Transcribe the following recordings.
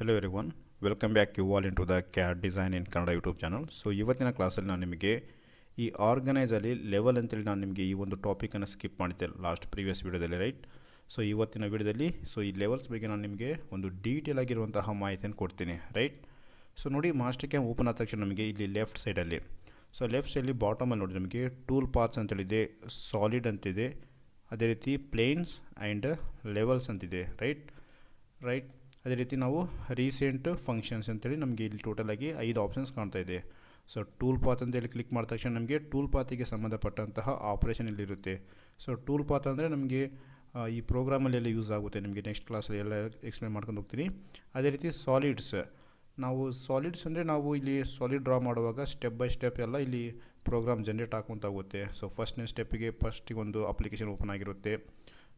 Hello everyone, welcome back you all into the CAD Design in Kannada YouTube channel. So ಇವತ್ತಿನ ಕ್ಲಾಸಲ್ಲಿ ನಾನು ನಿಮಗೆ ಈ ಆರ್ಗನೈಸಲ್ಲಿ ಲೆವೆಲ್ ಅಂತೇಳಿ ನಾನು ನಿಮಗೆ ಈ ಒಂದು ಟಾಪಿಕನ್ನು ಸ್ಕಿಪ್ ಮಾಡಿದ್ದೆ ಲಾಸ್ಟ್ ಪ್ರೀವಿಯಸ್ ವಿಡಿಯೋದಲ್ಲಿ ರೈಟ್. ಸೊ ಇವತ್ತಿನ ವಿಡಿಯೋದಲ್ಲಿ ಈ ಲೆವೆಲ್ಸ್ ಬಗ್ಗೆ ನಾನು ನಿಮಗೆ ಒಂದು ಡೀಟೇಲ್ ಆಗಿರುವಂತಹ ಮಾಹಿತಿಯನ್ನು ಕೊಡ್ತೀನಿ ರೈಟ್. ಸೊ ನೋಡಿ ಮಾಸ್ಟರ್ ಕ್ಯಾಮ್ ಓಪನ್ ಆದ ತಕ್ಷಣ ನಮಗೆ ಇಲ್ಲಿ ಲೆಫ್ಟ್ ಸೈಡಲ್ಲಿ ಲೆಫ್ಟ್ ಸೈಡಲ್ಲಿ ಬಾಟಮಲ್ಲಿ ನೋಡಿ ನಮಗೆ ಟೂಲ್ ಪಾತ್ಸ್ ಅಂತೇಳಿದೆ, ಸಾಲಿಡ್ ಅಂತಿದೆ, ಅದೇ ರೀತಿ ಪ್ಲೇನ್ಸ್ ಆ್ಯಂಡ್ ಲೆವೆಲ್ಸ್ ಅಂತಿದೆ ರೈಟ್. ಅದೇ ರೀತಿ ನಾವು ರೀಸೆಂಟ್ ಫಂಕ್ಷನ್ಸ್ ಅಂತೇಳಿ ನಮಗೆ ಇಲ್ಲಿ ಟೋಟಲಾಗಿ 5 ಆಪ್ಷನ್ಸ್ ಕಾಣ್ತಾ ಇದೆ. ಸೊ ಟೂಲ್ ಪಾತ್ ಅಂತೇಳಿ ಕ್ಲಿಕ್ ಮಾಡಿದ ತಕ್ಷಣ ನಮಗೆ ಟೂಲ್ ಪಾತಿಗೆ ಸಂಬಂಧಪಟ್ಟಂತಹ ಆಪ್ರೇಷನ್ ಇಲ್ಲಿರುತ್ತೆ. ಸೊ ಟೂಲ್ ಪಾತ್ ಅಂದರೆ ನಮಗೆ ಈ ಪ್ರೋಗ್ರಾಮಲ್ಲಿ ಎಲ್ಲ ಯೂಸ್ ಆಗುತ್ತೆ, ನಿಮಗೆ ನೆಕ್ಸ್ಟ್ ಕ್ಲಾಸಲ್ಲಿ ಎಲ್ಲ ಎಕ್ಸ್ಪ್ಲೇನ್ ಮಾಡ್ಕೊಂಡು ಹೋಗ್ತೀನಿ. ಅದೇ ರೀತಿ ಸಾಲಿಡ್ಸ್, ನಾವು ಸಾಲಿಡ್ಸ್ ಅಂದರೆ ನಾವು ಇಲ್ಲಿ ಸಾಲಿಡ್ ಡ್ರಾ ಮಾಡುವಾಗ ಸ್ಟೆಪ್ ಬೈ ಸ್ಟೆಪ್ ಎಲ್ಲ ಇಲ್ಲಿ ಪ್ರೋಗ್ರಾಮ್ ಜನ್ರೇಟ್ ಹಾಕೊಂತ ಹೋಗುತ್ತೆ. ಸೊ ಫಸ್ಟ್ನೇ ಸ್ಟೆಪ್ಪಿಗೆ ಒಂದು ಅಪ್ಲಿಕೇಶನ್ ಓಪನ್ ಆಗಿರುತ್ತೆ.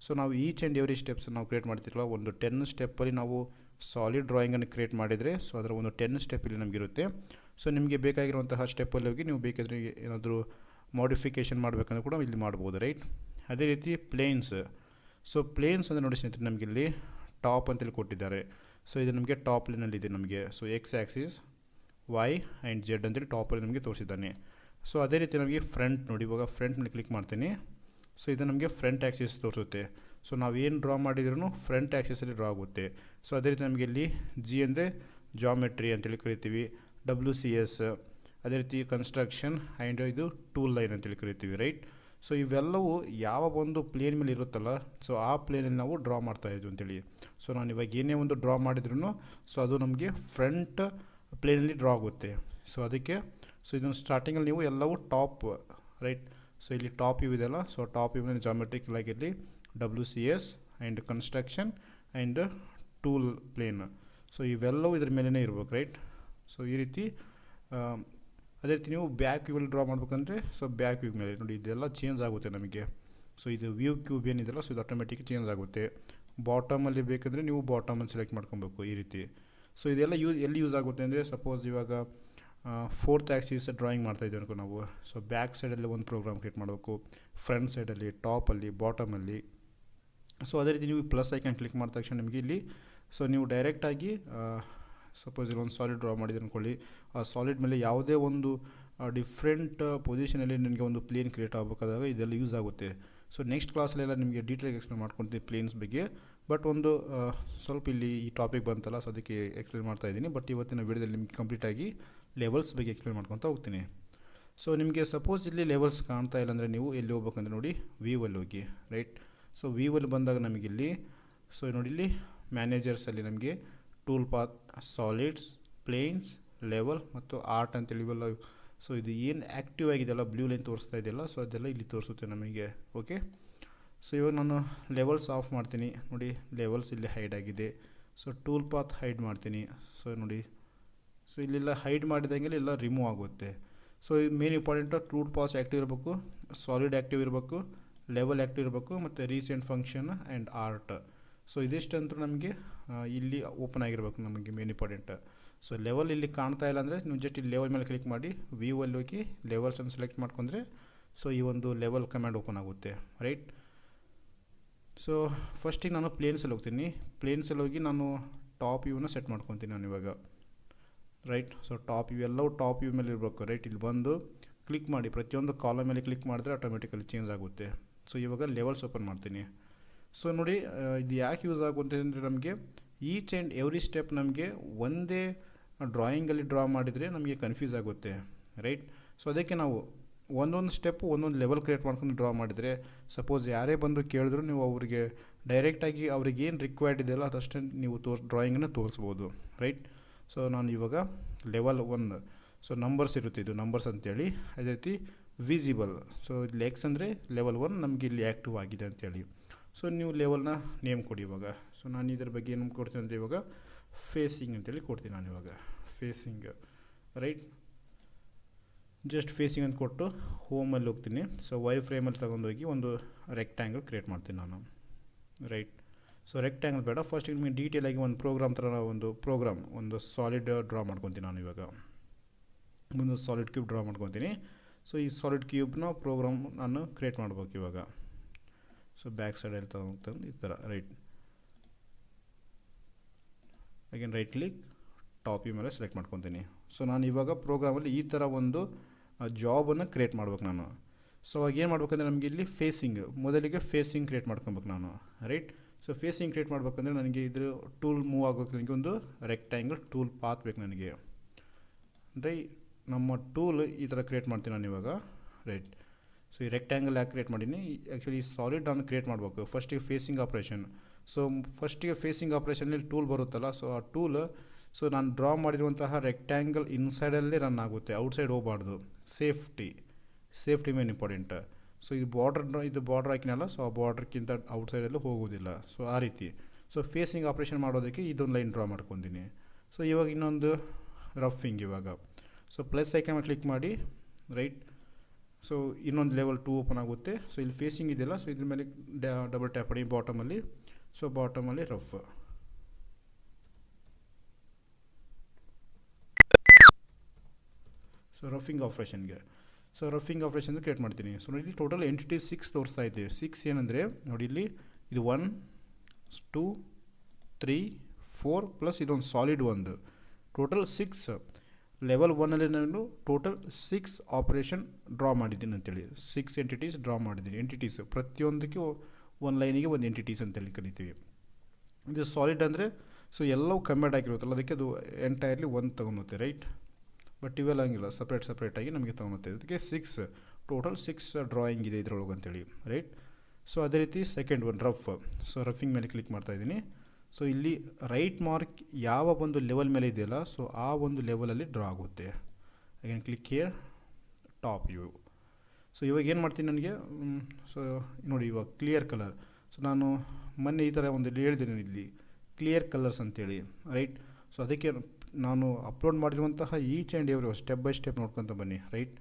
ಸೊ ನಾವು ಈಚ್ ಆ್ಯಂಡ್ ಎವ್ರಿ ಸ್ಟೆಪ್ಸ್ ನಾವು ಕ್ರಿಯೇಟ್ ಮಾಡ್ತಿರಲ್ಲ, ಒಂದು 10 ಸ್ಟೆಪ್ಪಲ್ಲಿ ನಾವು ಸಾಲಿಡ್ ಡ್ರಾಯಿಂಗನ್ನು ಕ್ರಿಯೇಟ್ ಮಾಡಿದರೆ ಸೊ ಅದರ ಒಂದು 10 ಸ್ಟೆಪ್ ಇಲ್ಲಿ ನಮಗಿರುತ್ತೆ. ಸೊ ನಿಮಗೆ ಬೇಕಾಗಿರುವಂತಹ ಸ್ಟೆಪ್ಪಲ್ಲಿ ಹೋಗಿ ನೀವು ಬೇಕಾದರೆ ಏನಾದರೂ ಮಾಡಿಫಿಕೇಷನ್ ಮಾಡಬೇಕಂದ್ರೆ ಕೂಡ ಇಲ್ಲಿ ಮಾಡ್ಬೋದು ರೈಟ್. ಅದೇ ರೀತಿ ಪ್ಲೇನ್ಸ್, ಸೊ ಪ್ಲೇನ್ಸ್ ಅಂದರೆ ನೋಡಿ ಸ್ನೇಹಿತರೆ ನಮಗೆ ಇಲ್ಲಿ ಟಾಪ್ ಅಂತೇಳಿ ಕೊಟ್ಟಿದ್ದಾರೆ. ಸೊ ಇದು ನಮಗೆ ಟಾಪ್ ಲೈನಲ್ಲಿದೆ ನಮಗೆ. So X axis, Y and Z ಅಂತೇಳಿ ಟಾಪಲ್ಲಿ ನಮಗೆ ತೋರಿಸಿದ್ದಾನೆ. ಸೊ ಅದೇ ರೀತಿ ನಮಗೆ ಫ್ರಂಟ್ ನೋಡಿ, ಇವಾಗ ಫ್ರಂಟ್ ಮೇಲೆ ಕ್ಲಿಕ್ ಮಾಡ್ತೀನಿ. ಸೊ ಇದು ನಮಗೆ ಫ್ರಂಟ್ ಆ್ಯಕ್ಸಿಸ್ ತೋರಿಸುತ್ತೆ. ಸೊ ನಾವು ಏನು ಡ್ರಾ ಮಾಡಿದ್ರೂ ಫ್ರಂಟ್ ಆ್ಯಕ್ಸಿಸಲ್ಲಿ ಡ್ರಾ ಆಗುತ್ತೆ. ಸೊ ಅದೇ ರೀತಿ ನಮಗೆ ಇಲ್ಲಿ ಜಿ ಅಂದರೆ ಜಾಮೆಟ್ರಿ ಅಂತೇಳಿ ಕರಿತೀವಿ, WCS, ಅದೇ ರೀತಿ ಕನ್ಸ್ಟ್ರಕ್ಷನ್ ಆ್ಯಂಡ್ ಇದು ಟೂಲ್ ಲೈನ್ ಅಂತೇಳಿ ಕರಿತೀವಿ ರೈಟ್. ಸೊ ಇವೆಲ್ಲವೂ ಯಾವ ಒಂದು ಪ್ಲೇನ್ ಮೇಲೆ ಇರುತ್ತಲ್ಲ, ಸೊ ಆ ಪ್ಲೇನಲ್ಲಿ ನಾವು ಡ್ರಾ ಮಾಡ್ತಾಯಿದ್ವಿ ಅಂತೇಳಿ. ಸೊ ನಾನು ಇವಾಗ ಏನೇ ಒಂದು ಡ್ರಾ ಮಾಡಿದ್ರೂ ಸೊ ಅದು ನಮಗೆ ಫ್ರಂಟ್ ಪ್ಲೇನಲ್ಲಿ ಡ್ರಾ ಆಗುತ್ತೆ. ಸೊ ಅದಕ್ಕೆ ಇದನ್ನು ಸ್ಟಾರ್ಟಿಂಗಲ್ಲಿ ನೀವು ಎಲ್ಲವೂ ಟಾಪ್ ರೈಟ್. ಸೊ ಇಲ್ಲಿ ಟಾಪ್ ಇವ್ ಇದೆಯಲ್ಲ, ಸೊ ಟಾಪ್ ಇವ್ನಲ್ಲಿ ಜಾಮೆಟ್ರಿಕಲ್ ಆಗಿರಲಿ, WCS and construction and tool plane, so ಇವೆಲ್ಲವೂ ಇದ್ರ ಮೇಲೇ ಇರ್ಬೇಕು ರೈಟ್. ಸೊ ಈ ರೀತಿ ಅದೇ ರೀತಿ ನೀವು ಬ್ಯಾಕ್ ವ್ಯೂವಲ್ಲಿ ಡ್ರಾ ಮಾಡ್ಬೇಕಂದ್ರೆ ಸೊ ಬ್ಯಾಕ್ ವ್ಯೂ ಮೇಲೆ ನೋಡಿ ಇದೆಲ್ಲ ಚೇಂಜ್ ಆಗುತ್ತೆ ನಮಗೆ. ಸೊ ಇದು ವ್ಯೂ ಕ್ಯೂಬ್ ಏನಿದೆಯಲ್ಲ ಸೊ ಇದು ಆಟೋಮೆಟಿಕ್ ಚೇಂಜ್ ಆಗುತ್ತೆ. ಬಾಟಮಲ್ಲಿ ಬೇಕಂದರೆ ನೀವು ಬಾಟಮಲ್ಲಿ ಸೆಲೆಕ್ಟ್ ಮಾಡ್ಕೊಬೇಕು ಈ ರೀತಿ. ಸೊ ಇದೆಲ್ಲ ಎಲ್ಲಿ ಯೂಸ್ ಆಗುತ್ತೆ ಅಂದರೆ ಸಪೋಸ್ ಇವಾಗ 4th ಆ್ಯಕ್ಸಿಸ್ ಡ್ರಾಯಿಂಗ್ ಮಾಡ್ತಾಯಿದ್ದೀವಿ ಅನ್ಕೋ ನಾವು. ಸೊ ಬ್ಯಾಕ್ ಸೈಡಲ್ಲಿ ಒಂದು ಪ್ರೋಗ್ರಾಮ್ ಕ್ರಿಯೇಟ್ ಮಾಡಬೇಕು, ಫ್ರಂಟ್ ಸೈಡಲ್ಲಿ, ಟಾಪಲ್ಲಿ, ಬಾಟಮಲ್ಲಿ. ಸೊ ಅದೇ ರೀತಿ ನೀವು ಪ್ಲಸ್ ಐಕನ್ ಕ್ಲಿಕ್ ಮಾಡಿದ ತಕ್ಷಣ ನಿಮಗೆ ಇಲ್ಲಿ ಸೊ ನೀವು ಡೈರೆಕ್ಟಾಗಿ ಸಪೋಸ್ ಇಲ್ಲಿ ಒಂದು ಸಾಲಿಡ್ ಡ್ರಾ ಮಾಡಿದ್ರೆ ಅಂದ್ಕೊಳ್ಳಿ, ಆ ಸಾಲಿಡ್ ಮೇಲೆ ಯಾವುದೇ ಒಂದು ಡಿಫ್ರೆಂಟ್ ಪೊಸಿಷನಲ್ಲಿ ನಿಮಗೆ ಒಂದು ಪ್ಲೇನ್ ಕ್ರಿಯೇಟ್ ಆಗಬೇಕಾದಾಗ ಇದೆಲ್ಲ ಯೂಸ್ ಆಗುತ್ತೆ. ಸೊ ನೆಕ್ಸ್ಟ್ ಕ್ಲಾಸಲ್ಲೆಲ್ಲ ನಿಮಗೆ ಡೀಟೇಲಾಗಿ ಎಕ್ಸ್ಪ್ಲೇನ್ ಮಾಡ್ಕೊಳ್ತೀನಿ ಪ್ಲೇನ್ಸ್ ಬಗ್ಗೆ. ಬಟ್ ಒಂದು ಸ್ವಲ್ಪ ಇಲ್ಲಿ ಈ ಟಾಪಿಕ್ ಬಂತಲ್ಲ, ಸೊ ಅದಕ್ಕೆ ಎಕ್ಸ್ಪ್ಲೇನ್ ಮಾಡ್ತಾ ಇದ್ದೀನಿ. ಬಟ್ ಇವತ್ತಿನ ವಿಡಿಯೋದಲ್ಲಿ ನಿಮಗೆ ಕಂಪ್ಲೀಟಾಗಿ ಲೆವೆಲ್ಸ್ ಬಗ್ಗೆ ಎಕ್ಸ್ಪ್ಲೇನ್ ಮಾಡ್ಕೊತಾ ಹೋಗ್ತೀನಿ. ಸೊ ನಿಮಗೆ ಸಪೋಸ್ ಇಲ್ಲಿ ಲೆವೆಲ್ಸ್ ಕಾಣ್ತಾ ಇಲ್ಲ ಅಂದರೆ ನೀವು ಎಲ್ಲಿ ಹೋಗ್ಬೇಕಂದ್ರೆ ನೋಡಿ ವ್ಯೂವಲ್ಲಿ ಹೋಗಿ ರೈಟ್. ಸೊ ವ್ಯೂವಲ್ಲಿ ಬಂದಾಗ ನಮಗಿಲ್ಲಿ ಸೊ ನೋಡಿ ಇಲ್ಲಿ ಮ್ಯಾನೇಜರ್ಸಲ್ಲಿ ನಮಗೆ tool path, solids, planes, level ಮತ್ತು ಆರ್ಟ್ ಅಂತೇಳಿ ಇವೆಲ್ಲ. ಸೊ ಇದು ಏನು ಆ್ಯಕ್ಟಿವ್ ಆಗಿದೆಯಲ್ಲ ಬ್ಲೂ ಲೈನ್ ತೋರಿಸ್ತಾ ಇದೆಯಲ್ಲ, ಸೊ ಅದೆಲ್ಲ ಇಲ್ಲಿ ತೋರಿಸುತ್ತೆ ನಮಗೆ ಓಕೆ. ಸೊ ಇವಾಗ ನಾನು ಲೆವೆಲ್ಸ್ ಆಫ್ ಮಾಡ್ತೀನಿ ನೋಡಿ, ಲೆವೆಲ್ಸ್ ಇಲ್ಲಿ ಹೈಡ್ ಆಗಿದೆ. ಸೊ ಟೂಲ್ ಪಾತ್ ಹೈಡ್ ಮಾಡ್ತೀನಿ. ಸೊ ನೋಡಿ ಸೊ ಇಲ್ಲೆಲ್ಲ ಹೈಡ್ ಮಾಡಿದಂಗೆ ಎಲ್ಲ ರಿಮೂವ್ ಆಗುತ್ತೆ. ಸೊ ಇದು main important tool paths active ಇರಬೇಕು, ಸಾಲಿಡ್ ಆ್ಯಕ್ಟಿವ್ ಇರಬೇಕು, ಲೆವೆಲ್ ಆ್ಯಕ್ಟಿವ್ ಇರಬೇಕು ಮತ್ತು recent function and art. So ಇದಿಷ್ಟಂತೂ ನಮಗೆ ಇಲ್ಲಿ ಓಪನ್ ಆಗಿರಬೇಕು ನಮಗೆ ಮೇನ್ ಇಂಪಾರ್ಟೆಂಟ್. ಸೊ ಲೆವೆಲ್ ಇಲ್ಲಿ ಕಾಣ್ತಾ ಇಲ್ಲ ಅಂದರೆ ನೀವು ಜಸ್ಟ್ ಇಲ್ಲಿ ಲೆವೆಲ್ ಮೇಲೆ ಕ್ಲಿಕ್ ಮಾಡಿ ವ್ಯೂವಲ್ಲಿ ಹೋಗಿ ಲೆವೆಲ್ಸನ್ನು ಸೆಲೆಕ್ಟ್ ಮಾಡ್ಕೊಂಡ್ರೆ ಸೊ ಈ ಒಂದು ಲೆವೆಲ್ ಕಮಾಂಡ್ ಓಪನ್ ಆಗುತ್ತೆ ರೈಟ್. ಸೊ ಫಸ್ಟಿಗೆ ನಾನು ಪ್ಲೇನ್ಸಲ್ಲಿ ಹೋಗ್ತೀನಿ. ಪ್ಲೇನ್ಸಲ್ಲಿ ಹೋಗಿ ನಾನು ಟಾಪ್ ವ್ಯೂನ ಸೆಟ್ ಮಾಡ್ಕೊತೀನಿ ನಾನು ಇವಾಗ ರೈಟ್. ಸೊ ಟಾಪ್ ವ್ಯೂ ಎಲ್ಲವೂ ಟಾಪ್ ವ್ಯೂ ಮೇಲೆ ಇರಬೇಕು ರೈಟ್. ಇಲ್ಲಿ ಬಂದು ಕ್ಲಿಕ್ ಮಾಡಿ ಪ್ರತಿಯೊಂದು ಕಾಲಮ್ ಮೇಲೆ ಕ್ಲಿಕ್ ಮಾಡಿದ್ರೆ ಆಟೋಮೆಟಿಕಲಿ ಚೇಂಜ್ ಆಗುತ್ತೆ. ಸೊ ಇವಾಗ ಲೆವೆಲ್ಸ್ ಓಪನ್ ಮಾಡ್ತೀನಿ. ಸೊ ನೋಡಿ ಇದು ಯಾಕೆ ಯೂಸ್ ಆಗುತ್ತೆ ಅಂದರೆ ನಮಗೆ ಈಚ್ ಆ್ಯಂಡ್ ಎವ್ರಿ ಸ್ಟೆಪ್ ನಮಗೆ ಒಂದೇ ಡ್ರಾಯಿಂಗಲ್ಲಿ ಡ್ರಾ ಮಾಡಿದರೆ ನಮಗೆ ಕನ್ಫ್ಯೂಸ್ ಆಗುತ್ತೆ ರೈಟ್. ಸೊ ಅದಕ್ಕೆ ನಾವು ಒಂದೊಂದು ಸ್ಟೆಪ್ಪು ಒಂದೊಂದು ಲೆವೆಲ್ ಕ್ರಿಯೇಟ್ ಮಾಡ್ಕೊಂಡು ಡ್ರಾ ಮಾಡಿದರೆ ಸಪೋಸ್ ಯಾರೇ ಬಂದು ಕೇಳಿದ್ರು ನೀವು ಅವರಿಗೆ ಡೈರೆಕ್ಟಾಗಿ ಅವ್ರಿಗೆ ಏನು ರಿಕ್ವೈರ್ಡ್ ಇದೆಯಲ್ಲ ಅದಷ್ಟೇ ನೀವು ಡ್ರಾಯಿಂಗನ್ನು ತೋರಿಸ್ಬೋದು ರೈಟ್. ಸೊ ನಾನು ಇವಾಗ ಲೆವೆಲ್ 1, ಸೊ ನಂಬರ್ಸ್ ಇರುತ್ತೆ, ಇದು ನಂಬರ್ಸ್ ಅಂತೇಳಿ. ಅದೇ ರೀತಿ ವಿಸಿಬಲ್, ಸೊ ಇಲ್ಲಿ ಎಕ್ಸ್ ಅಂದರೆ ಲೆವೆಲ್ 1 ನಮಗೆ ಇಲ್ಲಿ ಆ್ಯಕ್ಟಿವ್ ಆಗಿದೆ ಅಂತೇಳಿ. ಸೊ ನೀವು ಲೆವೆಲ್ನ ನೇಮ್ ಕೊಡಿ ಇವಾಗ. ಸೊ ನಾನು ಇದ್ರ ಬಗ್ಗೆ ಏನು ಕೊಡ್ತೀನಿ ಅಂದರೆ ಇವಾಗ ಫೇಸಿಂಗ್ ಅಂತೇಳಿ ಕೊಡ್ತೀನಿ ನಾನು ಇವಾಗ ಫೇಸಿಂಗ್ ರೈಟ್. ಜಸ್ಟ್ ಫೇಸಿಂಗ್ ಅಂತ ಕೊಟ್ಟು ಹೋಮಲ್ಲಿ ಹೋಗ್ತೀನಿ. ಸೊ ವೈರ್ ಫ್ರೇಮಲ್ಲಿ ತೊಗೊಂಡೋಗಿ ಒಂದು ರೆಕ್ಟ್ಯಾಂಗಲ್ ಕ್ರಿಯೇಟ್ ಮಾಡ್ತೀನಿ ನಾನು ರೈಟ್. ಸೊ ರೆಕ್ಟ್ಯಾಂಗಲ್ ಬೇಡ, ಫಸ್ಟಿಗೆ ನಿಮಗೆ ಡೀಟೇಲಾಗಿ ಒಂದು ಪ್ರೋಗ್ರಾಮ್ ಥರ ಒಂದು ಸಾಲಿಡ್ ಡ್ರಾ ಮಾಡ್ಕೊತೀನಿ ನಾನು ಇವಾಗ. ಒಂದು ಸಾಲಿಡ್ ಕ್ಯೂಬ್ ಡ್ರಾ ಮಾಡ್ಕೊತೀನಿ. ಸೊ ಈ ಸಾಲಿಡ್ ಕ್ಯೂಬ್ನ ಪ್ರೋಗ್ರಾಮ್ ನಾನು ಕ್ರಿಯೇಟ್ ಮಾಡ್ಬೇಕು ಇವಾಗ. ಸೊ ಬ್ಯಾಕ್ ಸೈಡಲ್ಲಿ ತೊಗೊಂಡು ಈ ಥರ right. Again right click top view ಮೇಲೆ ಸೆಲೆಕ್ಟ್ ಮಾಡ್ಕೊತೀನಿ. ಸೊ ನಾನು ಇವಾಗ ಪ್ರೋಗ್ರಾಮಲ್ಲಿ ಈ ಥರ ಒಂದು ಜಾಬನ್ನು ಕ್ರಿಯೇಟ್ ಮಾಡ್ಬೇಕು ನಾನು. ಸೊ ಅವಾಗ ಏನು ಮಾಡ್ಬೇಕಂದ್ರೆ ನಮಗೆ ಇಲ್ಲಿ ಮೊದಲಿಗೆ ಫೇಸಿಂಗ್ ಕ್ರಿಯೇಟ್ ಮಾಡ್ಕೊಬೇಕು ನಾನು, ರೈಟ್. ಸೊ ಫೇಸಿಂಗ್ ಕ್ರಿಯೇಟ್ ಮಾಡ್ಬೇಕಂದ್ರೆ ನನಗೆ ಇದ್ರ ಟೂಲ್ ಮೂವ್ ಆಗೋಕ್ಕೆ ನನಗೆ ಒಂದು ರೆಕ್ಟ್ಯಾಂಗಲ್ ಟೂಲ್ ಪಾತ್ ಬೇಕು ನನಗೆ. ಅಂದರೆ ನಮ್ಮ ಟೂಲ್ ಈ ಥರ ಕ್ರಿಯೇಟ್ ಮಾಡ್ತೀನಿ ನಾನು ಇವಾಗ, ರೈಟ್. ಸೊ ಈ ರೆಕ್ಟ್ಯಾಂಗಲ್ ಯಾಕೆ ಕ್ರಿಯೇಟ್ ಮಾಡೀನಿ, ಆ್ಯಕ್ಚುಲಿ ಸಾಲಿಡ್ ನಾನು ಕ್ರಿಯೇಟ್ ಮಾಡಬೇಕು. ಫಸ್ಟಿಗೆ ಫೇಸಿಂಗ್ ಆಪ್ರೇಷನ್. ಸೊ ಫಸ್ಟಿಗೆ ಫೇಸಿಂಗ್ ಆಪ್ರೇಷನಲ್ಲಿ ಟೂಲ್ ಬರುತ್ತಲ್ಲ, ಸೊ ಆ ಟೂಲ್ ಸೊ ನಾನು ಡ್ರಾ ಮಾಡಿರುವಂತಹ ರೆಕ್ಟ್ಯಾಂಗಲ್ ಇನ್ಸೈಡಲ್ಲೇ ರನ್ ಆಗುತ್ತೆ, ಔಟ್ಸೈಡ್ ಹೋಗಬಾರ್ದು. Safety main important. ಸೊ ಇದು ಬಾರ್ಡ್ರ್ ಹಾಕಿನಲ್ಲ, ಸೊ ಆ ಬಾರ್ಡ್ರ್ಕ್ಕಿಂತ ಔಟ್ಸೈಡಲ್ಲೂ ಹೋಗೋದಿಲ್ಲ. ಸೊ ಆ ರೀತಿ. ಸೊ ಫೇಸಿಂಗ್ ಆಪ್ರೇಷನ್ ಮಾಡೋದಕ್ಕೆ ಇದೊಂದು ಲೈನ್ ಡ್ರಾ ಮಾಡ್ಕೊತೀನಿ. ಸೊ ಇವಾಗ ಇನ್ನೊಂದು ರಫಿಂಗ್ ಇವಾಗ. ಸೊ ಪ್ಲಸ್ ಐಕಾನ್ ಮೇಲೆ ಕ್ಲಿಕ್ ಮಾಡಿ, ರೈಟ್. ಸೊ ಇನ್ನೊಂದು ಲೆವೆಲ್ 2 ಓಪನ್ ಆಗುತ್ತೆ. ಸೊ ಇಲ್ಲಿ ಫೇಸಿಂಗ್ ಇದೆಯಲ್ಲ, ಸೊ ಇದ್ರ ಮೇಲೆ ಡಬಲ್ ಟ್ಯಾಪ್ ಮಾಡಿ ಬಾಟಮಲ್ಲಿ. ಸೊ ಬಾಟಮಲ್ಲಿ ರಫ್. ಸೊ ರಫಿಂಗ್ ಆಪ್ರೇಷನ್ಗೆ ಕ್ರಿಯೇಟ್ ಮಾಡ್ತೀನಿ. ಸೊ ನೋಡಿ ಇಲ್ಲಿ ಟೋಟಲ್ ಎಂಟಿಟಿ 6 ತೋರಿಸ್ತಾ ಇದೆ. 6 ಏನಂದರೆ ನೋಡಿ ಇಲ್ಲಿ ಇದು 1 2 3 4 ಪ್ಲಸ್ ಇದೊಂದು ಸಾಲಿಡ್ ಒಂದು, ಟೋಟಲ್ 6. ಲೆವೆಲ್ 1ಅಲ್ಲಿ ನಾನು ಟೋಟಲ್ 6 ಆಪ್ರೇಷನ್ ಡ್ರಾ ಮಾಡಿದ್ದೀನಿ ಅಂತೇಳಿ, 6 ಎಂಟಿಟೀಸ್ ಡ್ರಾ ಮಾಡಿದ್ದೀನಿ. ಎಂಟಿಟೀಸ್ ಪ್ರತಿಯೊಂದಕ್ಕೆ ಒಂದು ಲೈನಿಗೆ ಒಂದು ಎಂಟಿಟೀಸ್ ಅಂತೇಳಿ ಕರಿತೀವಿ. ಇದು ಸಾಲಿಡ್ ಅಂದರೆ ಸೊ ಎಲ್ಲವೂ ಕಂಬೈಂಡ್ ಆಗಿರುತ್ತಲ್ಲ, ಅದಕ್ಕೆ ಅದು ಎಂಟೈರ್ಲಿ ಒಂದು ತೊಗೊಳುತ್ತೆ, ರೈಟ್. ಬಟ್ ಇವೆಲ್ಲ ಹಂಗಿಲ್ಲ, ಸಪ್ರೇಟಾಗಿ ನಮಗೆ ತೊಗೊಳುತ್ತೆ. ಅದಕ್ಕೆ 6 ಟೋಟಲ್ 6 ಡ್ರಾಯಿಂಗ್ ಇದೆ ಇದರೊಳಗೆ ಅಂತೇಳಿ, ರೈಟ್. ಸೊ ಅದೇ ರೀತಿ second one rough. So roughing ಮೇಲೆ ಕ್ಲಿಕ್ ಮಾಡ್ತಾಯಿದ್ದೀನಿ. ಸೊ ಇಲ್ಲಿ ರೈಟ್ ಮಾರ್ಕ್ ಯಾವ ಒಂದು ಲೆವೆಲ್ ಮೇಲೆ ಇದೆಯಲ್ಲ, ಸೊ ಆ ಒಂದು ಲೆವೆಲಲ್ಲಿ ಡ್ರಾ ಆಗುತ್ತೆ. Again click here top view. So ಇವಾಗ ಏನು ಮಾಡ್ತೀನಿ ನನಗೆ, ಸೊ ನೋಡಿ ಇವಾಗ ಕ್ಲಿಯರ್ ಕಲರ್. ಸೊ ನಾನು ಮೊನ್ನೆ ಈ ಥರ ಒಂದು ಹೇಳಿದ್ದೀನಿ ಇಲ್ಲಿ ಕ್ಲಿಯರ್ ಕಲರ್ಸ್ ಅಂತೇಳಿ, ರೈಟ್. ಸೊ ಅದಕ್ಕೆ ನಾನು ಅಪ್ಲೋಡ್ ಮಾಡಿರುವಂತಹ each and every step by step ನೋಡ್ಕೊತ ಬನ್ನಿ, ರೈಟ್.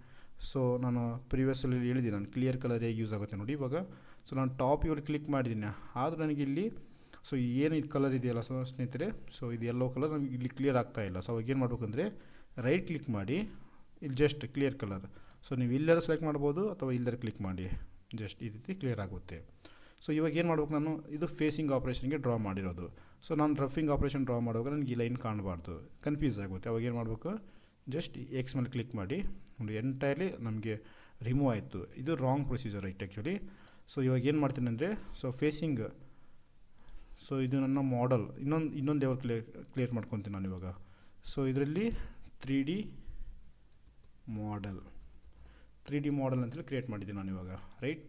ಸೊ ನಾನು ಪ್ರೀವಿಯಸ್ಸಲ್ಲಿ ಹೇಳಿದ್ದೀನಿ ನಾನು ಕ್ಲಿಯರ್ ಕಲರ್ ಹೇಗೆ ಯೂಸ್ ಆಗುತ್ತೆ ನೋಡಿ ಇವಾಗ. ಸೊ ನಾನು ಟಾಪ್ ವ್ಯೂಲ್ಲಿ ಕ್ಲಿಕ್ ಮಾಡಿದ್ದೀನಿ, ಆದರೂ ನನಗೆ ಇಲ್ಲಿ ಸೊ ಏನು ಇದು ಕಲರ್ ಇದೆಯಲ್ಲ ಸೊ ಸ್ನೇಹಿತರೆ, ಸೊ ಇದು ಯೆಲ್ಲೋ ಕಲರ್ ನಮಗೆ ಇಲ್ಲಿ ಕ್ಲಿಯರ್ ಆಗ್ತಾಯಿಲ್ಲ. ಸೊ ಅವಾಗ ಏನು ಮಾಡಬೇಕಂದ್ರೆ ರೈಟ್ ಕ್ಲಿಕ್ ಮಾಡಿ ಇಲ್ಲಿ ಜಸ್ಟ್ ಕ್ಲಿಯರ್ ಕಲರ್. ಸೊ ನೀವು ಇಲ್ಲೆಲ್ಲ ಸೆಲೆಕ್ಟ್ ಮಾಡ್ಬೋದು ಅಥವಾ ಇಲ್ಲರ ಕ್ಲಿಕ್ ಮಾಡಿ, ಜಸ್ಟ್ ಈ ರೀತಿ ಕ್ಲಿಯರ್ ಆಗುತ್ತೆ. ಸೊ ಇವಾಗ ಏನು ಮಾಡ್ಬೇಕು, ನಾನು ಇದು ಫೇಸಿಂಗ್ ಆಪ್ರೇಷನ್ಗೆ ಡ್ರಾ ಮಾಡಿರೋದು. ಸೊ ನಾನು ರಫಿಂಗ್ ಆಪ್ರೇಷನ್ ಡ್ರಾ ಮಾಡುವಾಗ ನನಗೆ ಈ ಲೈನ್ ಕಾಣಬಾರ್ದು, ಕನ್ಫ್ಯೂಸ್ ಆಗುತ್ತೆ. ಅವಾಗ ಏನು ಮಾಡಬೇಕು, ಜಸ್ಟ್ ಎಕ್ಸ್ ಮೇಲೆ ಕ್ಲಿಕ್ ಮಾಡಿ ನೋಡಿ ಎಂಟೈರ್ಲಿ ನಮಗೆ ರಿಮೂವ್ ಆಯಿತು. ಇದು wrong procedure, right actually. So ಇವಾಗ ಏನು ಮಾಡ್ತೀನಿ ಅಂದರೆ ಸೊ ಫೇಸಿಂಗ್, ಸೊ ಇದು ನನ್ನ ಮಾಡಲ್ ಇನ್ನೊಂದು ಲೆವೆಲ್ ಕ್ಲಿಯರ್ ಮಾಡ್ಕೊತೀನಿ ನಾನು ಇವಾಗ. ಸೊ ಇದರಲ್ಲಿ 3D ಮಾಡಲ್ ಅಂತೇಳಿ ಕ್ರಿಯೇಟ್ ಮಾಡಿದ್ದೀನಿ ನಾನು ಇವಾಗ, ರೈಟ್.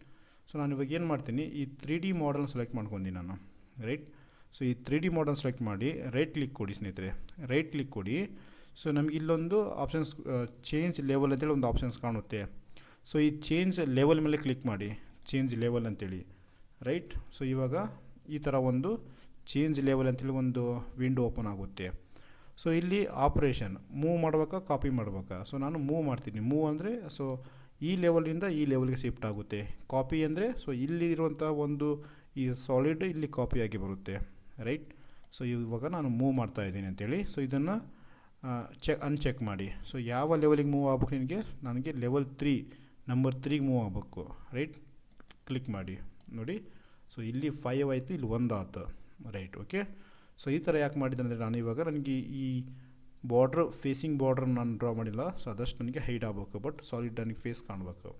ಸೊ ನಾನು ಇವಾಗ ಏನು ಮಾಡ್ತೀನಿ, ಈ 3D ಮಾಡಲ್ನ ಸೆಲೆಕ್ಟ್ ಮಾಡ್ಕೊಂತೀನಿ ನಾನು, ರೈಟ್. ಸೊ ಈ 3D ಮಾಡಲ್ ಸೆಲೆಕ್ಟ್ ಮಾಡಿ ರೈಟ್ ಕ್ಲಿಕ್ ಕೊಡಿ ಸ್ನೇಹಿತರೆ, ರೈಟ್ ಕ್ಲಿಕ್ ಕೊಡಿ. ಸೊ ನಮಗೆ ಇಲ್ಲೊಂದು ಆಪ್ಷನ್ಸ್ ಚೇಂಜ್ ಲೆವೆಲ್ ಅಂತೇಳಿ ಒಂದು ಆಪ್ಷನ್ಸ್ ಕಾಣುತ್ತೆ. ಸೊ ಈ ಚೇಂಜ್ ಲೆವೆಲ್ ಮೇಲೆ ಕ್ಲಿಕ್ ಮಾಡಿ, ಚೇಂಜ್ ಲೆವೆಲ್ ಅಂತೇಳಿ, ರೈಟ್. ಸೊ ಇವಾಗ ಈ ಥರ ಒಂದು ಚೇಂಜ್ ಲೆವೆಲ್ ಅಂತೇಳಿ ಒಂದು ವಿಂಡೋ ಓಪನ್ ಆಗುತ್ತೆ. ಸೊ ಇಲ್ಲಿ ಆಪ್ರೇಷನ್ ಮೂವ್ ಮಾಡ್ಬೇಕಾ ಕಾಪಿ ಮಾಡ್ಬೇಕಾ, ಸೊ ನಾನು ಮೂವ್ ಮಾಡ್ತೀನಿ. ಮೂವ್ ಅಂದರೆ ಸೊ ಈ ಲೆವೆಲಿಂದ ಈ ಲೆವೆಲ್ಗೆ ಶಿಫ್ಟ್ ಆಗುತ್ತೆ. ಕಾಪಿ ಅಂದರೆ ಸೊ ಇಲ್ಲಿ ಇರುವಂಥ ಒಂದು ಈ ಸಾಲಿಡ್ ಇಲ್ಲಿ ಕಾಪಿಯಾಗಿ ಬರುತ್ತೆ, ರೈಟ್. ಸೊ ಇವಾಗ ನಾನು ಮೂವ್ ಮಾಡ್ತಾಯಿದ್ದೀನಿ ಅಂತೇಳಿ. ಸೊ ಇದನ್ನು ಅನ್ಚೆಕ್ ಮಾಡಿ. ಸೊ ಯಾವ ಲೆವೆಲಿಗೆ ಮೂವ್ ಆಗ್ಬೇಕು ನನಗೆ ಲೆವೆಲ್ 3 ನಂಬರ್ 3ಗೆ ಮೂವ್ ಆಗಬೇಕು, ರೈಟ್. ಕ್ಲಿಕ್ ಮಾಡಿ ನೋಡಿ. ಸೊ ಇಲ್ಲಿ 5 ಆಯಿತು, ಇಲ್ಲಿ 1 ಆಯ್ತು, ರೈಟ್. ಓಕೆ. ಸೊ ಈ ಥರ ಯಾಕೆ ಮಾಡಿದೆ ಅಂದರೆ ನಾನು ಇವಾಗ ನನಗೆ ಈ ಫೇಸಿಂಗ್ ಬಾರ್ಡ್ರ್ ನಾನು ಡ್ರಾ ಮಾಡಿಲ್ಲ. ಸೊ ಅದಷ್ಟು ನನಗೆ ಹೈಡ್ ಆಗಬೇಕು, ಬಟ್ ಸಾಲಿಡ್ ನನಗೆ ಫೇಸ್ ಕಾಣಬೇಕು.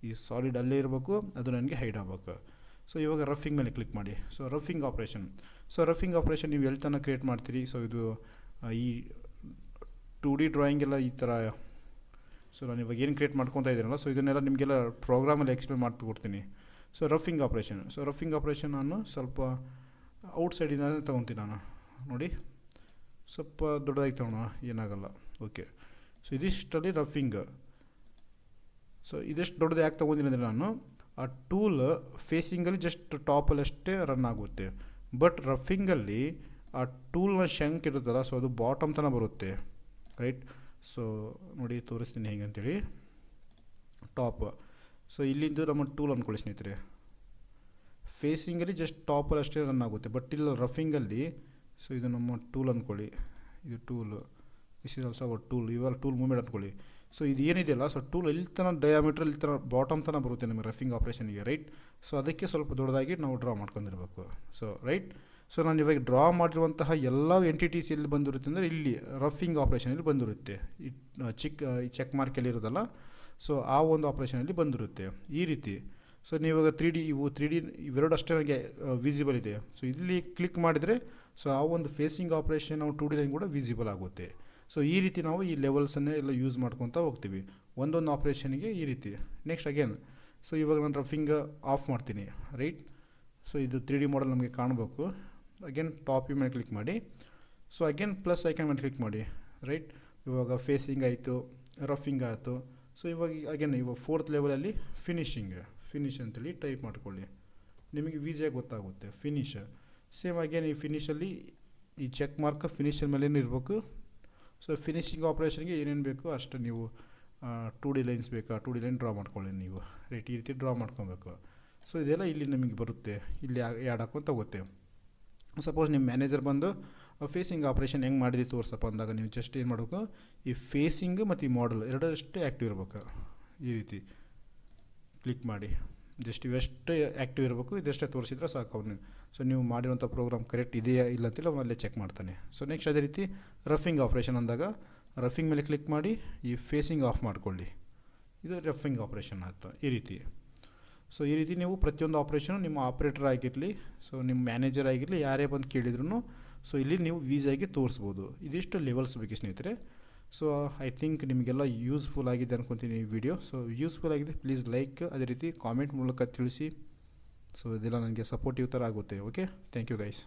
ಈ ಸಾಲಿಡ್ ಅಲ್ಲೇ ಇರಬೇಕು, ಅದು ನನಗೆ ಹೈಡ್ ಆಗಬೇಕು. ಸೊ ಇವಾಗ ರಫಿಂಗ್ ಮೇಲೆ ಕ್ಲಿಕ್ ಮಾಡಿ. ಸೊ ರಫಿಂಗ್ ಆಪ್ರೇಷನ್ ನೀವು ಎಲ್ಲಿ ತನಕ ಕ್ರಿಯೇಟ್ ಮಾಡ್ತೀರಿ. ಸೊ ಇದು ಈ 2D ಡ್ರಾಯಿಂಗ್ ಎಲ್ಲ ಈ ಥರ. ಸೊ ನಾನು ಇವಾಗ ಏನು ಕ್ರಿಯೇಟ್ ಮಾಡ್ಕೊತಾ ಇದ್ದೀನಲ್ಲ, ಸೊ ಇದನ್ನೆಲ್ಲ ನಿಮಗೆಲ್ಲ ಪ್ರೋಗ್ರಾಮಲ್ಲಿ ಎಕ್ಸ್ಪ್ಲೇನ್ ಮಾಡ್ಕೊಡ್ತೀನಿ. ಸೊ ರಫಿಂಗ್ ಆಪ್ರೇಷನ್ ನಾನು ಸ್ವಲ್ಪ ಔಟ್ಸೈಡಿಂದ ತೊಗೊತೀನಿ ನಾನು ನೋಡಿ, ಸ್ವಲ್ಪ ದೊಡ್ಡದಾಗಿ ತೊಗೊಳೋಣ, ಏನಾಗಲ್ಲ. ಓಕೆ. So ಇದಿಷ್ಟಲ್ಲಿ roughing. ಸೊ ಇದಷ್ಟು ದೊಡ್ಡದು ಯಾಕೆ ತೊಗೊಂಡಿನಿ ಅಂದರೆ ನಾನು ಆ ಟೂಲ್ ಫೇಸಿಂಗಲ್ಲಿ ಜಸ್ಟ್ ಟಾಪಲ್ಲಿ ಅಷ್ಟೇ ರನ್ ಆಗುತ್ತೆ. ಬಟ್ ರಫಿಂಗಲ್ಲಿ ಆ ಟೂಲ್ನ ಶಂಕ್ ಇರುತ್ತಲ್ಲ, ಸೊ ಅದು ಬಾಟಮ್ ತನಕ ಬರುತ್ತೆ, ರೈಟ್. ಸೊ ನೋಡಿ ತೋರಿಸ್ತೀನಿ ಹೇಗೆ ಅಂತೇಳಿ. ಟಾಪ್. ಸೊ ಇಲ್ಲಿದ್ದು ನಮ್ಮ ಟೂಲ್ ಅಂದ್ಕೊಳ್ಳಿ ಸ್ನೇಹಿತರೆ, ಫೇಸಿಂಗಲ್ಲಿ ಜಸ್ಟ್ ಟಾಪಲ್ಲಿ ಅಷ್ಟೇ ರನ್ ಆಗುತ್ತೆ. ಬಟ್ ಇಲ್ಲ ರಫಿಂಗಲ್ಲಿ, ಸೊ ಇದು ನಮ್ಮ ಟೂಲ್ ಅಂದ್ಕೊಳ್ಳಿ, ಇದು tool, this is also our tool, ಇವಾಗ ಟೂಲ್ ಮೂವ್ಮೆಂಟ್ ಅಂದ್ಕೊಳ್ಳಿ. ಸೊ ಇದು ಏನಿದೆಯಲ್ಲ, ಸೊ ಟೂಲ್ ಇಲ್ಲಿ ತನಕ ಡಯಾಮೀಟ್ರ್ ಇಲ್ಲಿ ತನಕ ಬಾಟಮ್ ತನಕ ಬರುತ್ತೆ ನಮಗೆ ರಫಿಂಗ್ ಆಪ್ರೇಷನ್ಗೆ, ರೈಟ್. ಸೊ ಅದಕ್ಕೆ ಸ್ವಲ್ಪ ದೊಡ್ಡದಾಗಿ ನಾವು ಡ್ರಾ ಮಾಡ್ಕೊಂಡಿರ್ಬೇಕು. So right. ಸೊ ನಾನು ಇವಾಗ ಡ್ರಾ ಮಾಡಿರುವಂತಹ ಎಲ್ಲ ಎಂಟಿಟೀಸ್ ಎಲ್ಲಿ ಬಂದಿರುತ್ತೆ ಅಂದರೆ ಇಲ್ಲಿ ರಫಿಂಗ್ ಆಪ್ರೇಷನಲ್ಲಿ ಬಂದಿರುತ್ತೆ. ಈ ಚೆಕ್ ಮಾರ್ಕಲ್ಲಿ ಇರೋದಲ್ಲ, ಸೊ ಆ ಒಂದು ಆಪ್ರೇಷನಲ್ಲಿ ಬಂದಿರುತ್ತೆ ಈ ರೀತಿ. ಸೊ ನೀವಾಗ 3D ಇವು 3D ಇವೆರಡು ಅಷ್ಟೇ ನನಗೆ ವಿಸಿಬಲ್ ಇದೆ. ಸೊ ಇಲ್ಲಿ ಕ್ಲಿಕ್ ಮಾಡಿದರೆ ಸೊ ಆ ಒಂದು ಫೇಸಿಂಗ್ ಆಪ್ರೇಷನ್ ನಾವು 2D ಲೈನ್ ಕೂಡ ವಿಸಿಬಲ್ ಆಗುತ್ತೆ. ಸೊ ಈ ರೀತಿ ನಾವು ಈ ಲೆವೆಲ್ಸನ್ನೇ ಎಲ್ಲ ಯೂಸ್ ಮಾಡ್ಕೊತಾ ಹೋಗ್ತೀವಿ ಒಂದೊಂದು ಆಪ್ರೇಷನ್ಗೆ ಈ ರೀತಿ. ನೆಕ್ಸ್ಟ್ ಅಗೇನ್, ಸೊ ಇವಾಗ ನಾನು ರಫಿಂಗ್ ಆಫ್ ಮಾಡ್ತೀನಿ, ರೈಟ್. ಸೊ ಇದು 3D ಮಾಡೆಲ್ ನಮಗೆ ಕಾಣಬೇಕು. ಅಗೇನ್ ಟಾಪ್ ಮೇಲೆ ಕ್ಲಿಕ್ ಮಾಡಿ, ಸೊ ಅಗೇನ್ ಪ್ಲಸ್ ಐಕಾನ್ ಮೇಲೆ ಕ್ಲಿಕ್ ಮಾಡಿ, ರೈಟ್. ಇವಾಗ ಫೇಸಿಂಗ್ ಆಯಿತು, ರಫಿಂಗ್ ಆಯಿತು. ಸೊ ಇವಾಗ ಅಗೇನ್ ಇವಾಗ 4th ಲೆವೆಲಲ್ಲಿ ಫಿನಿಶ್ ಅಂತೇಳಿ ಟೈಪ್ ಮಾಡ್ಕೊಳ್ಳಿ, ನಿಮಗೆ ಈಸಿಯಾಗಿ ಗೊತ್ತಾಗುತ್ತೆ. ಫಿನಿಶ್ ಸೇಮ್ ಅಗೇನ್ ಈ ಫಿನಿಷಲ್ಲಿ ಈ ಚೆಕ್ ಮಾರ್ಕ್ ಫಿನಿಷರ್ ಮೇಲೇನು ಇರಬೇಕು. ಸೊ ಫಿನಿಶಿಂಗ್ ಆಪ್ರೇಷನ್ಗೆ ಏನೇನು ಬೇಕು ಅಷ್ಟು ನೀವು 2D ಲೈನ್ಸ್ ಬೇಕಾ 2D ಲೈನ್ ಡ್ರಾ ಮಾಡ್ಕೊಳ್ಳಿ ನೀವು, ರೈಟ್. ಈ ರೀತಿ ಡ್ರಾ ಮಾಡ್ಕೊಬೇಕು. ಸೊ ಇದೆಲ್ಲ ಇಲ್ಲಿ ನಮಗೆ ಬರುತ್ತೆ, ಇಲ್ಲಿ ಆ್ಯಡ್ ಹಾಕ್ಕೊಂತ ಹೋಗುತ್ತೆ. ಸಪೋಸ್ ನಿಮ್ಮ ಮ್ಯಾನೇಜರ್ ಬಂದು ಫೇಸಿಂಗ್ ಆಪ್ರೇಷನ್ ಹೆಂಗೆ ಮಾಡಿದ್ದು ತೋರಿಸಪ್ಪ ಅಂದಾಗ ನೀವು ಜಸ್ಟ್ ಏನು ಮಾಡಬೇಕು, ಈ ಫೇಸಿಂಗ್ ಮತ್ತು ಈ ಮಾಡಲ್ ಎರಡಷ್ಟೇ ಆ್ಯಕ್ಟಿವ್ ಇರಬೇಕು. ಈ ರೀತಿ ಕ್ಲಿಕ್ ಮಾಡಿ ಜಸ್ಟ್ ಇವೆಷ್ಟೇ ಆ್ಯಕ್ಟಿವ್ ಇರಬೇಕು, ಇದಷ್ಟೇ ತೋರಿಸಿದ್ರೆ ಸಾಕು ಅವನು. ಸೊ ನೀವು ಮಾಡಿರೋಂಥ ಪ್ರೋಗ್ರಾಮ್ ಕರೆಕ್ಟ್ ಇದೆಯಾ ಇಲ್ಲ ಅಂತೇಳಿ ಅವನಲ್ಲೇ ಚೆಕ್ ಮಾಡ್ತಾನೆ. ಸೊ ನೆಕ್ಸ್ಟ್ ಅದೇ ರೀತಿ ರಫಿಂಗ್ ಆಪ್ರೇಷನ್ ಅಂದಾಗ ರಫಿಂಗ್ ಮೇಲೆ ಕ್ಲಿಕ್ ಮಾಡಿ ಈ ಫೇಸಿಂಗ್ ಆಫ್ ಮಾಡ್ಕೊಳ್ಳಿ, ಇದು ರಫಿಂಗ್ ಆಪ್ರೇಷನ್ ಆಯಿತು ಈ ರೀತಿ. ಸೊ ಈ ರೀತಿ ನೀವು ಪ್ರತಿಯೊಂದು ಆಪ್ರೇಷನು ನಿಮ್ಮ ಆಪ್ರೇಟರ್ ಆಗಿರಲಿ, ಸೊ ನಿಮ್ಮ ಮ್ಯಾನೇಜರ್ ಆಗಿರಲಿ, ಯಾರೇ ಬಂದು ಕೇಳಿದ್ರು ಸೊ ಇಲ್ಲಿ ನೀವು ಈಸಿಯಾಗಿ ತೋರಿಸ್ಬೋದು. ಇದಿಷ್ಟು ಲೆವೆಲ್ಸ್ ಬಗ್ಗೆ ಸ್ನೇಹಿತರೆ. ಸೊ ಐ ಥಿಂಕ್ ನಿಮಗೆಲ್ಲ ಯೂಸ್ಫುಲ್ ಆಗಿದೆ ಅನ್ಕೊತೀನಿ ಈ ವಿಡಿಯೋ. ಸೊ ಯೂಸ್ಫುಲ್ ಆಗಿದೆ ಪ್ಲೀಸ್ ಲೈಕ್, ಅದೇ ರೀತಿ ಕಾಮೆಂಟ್ ಮೂಲಕ ತಿಳಿಸಿ. ಸೊ ಇದೆಲ್ಲ ನನಗೆ ಸಪೋರ್ಟಿವ್ ಥರ ಆಗುತ್ತೆ. Okay, thank you guys.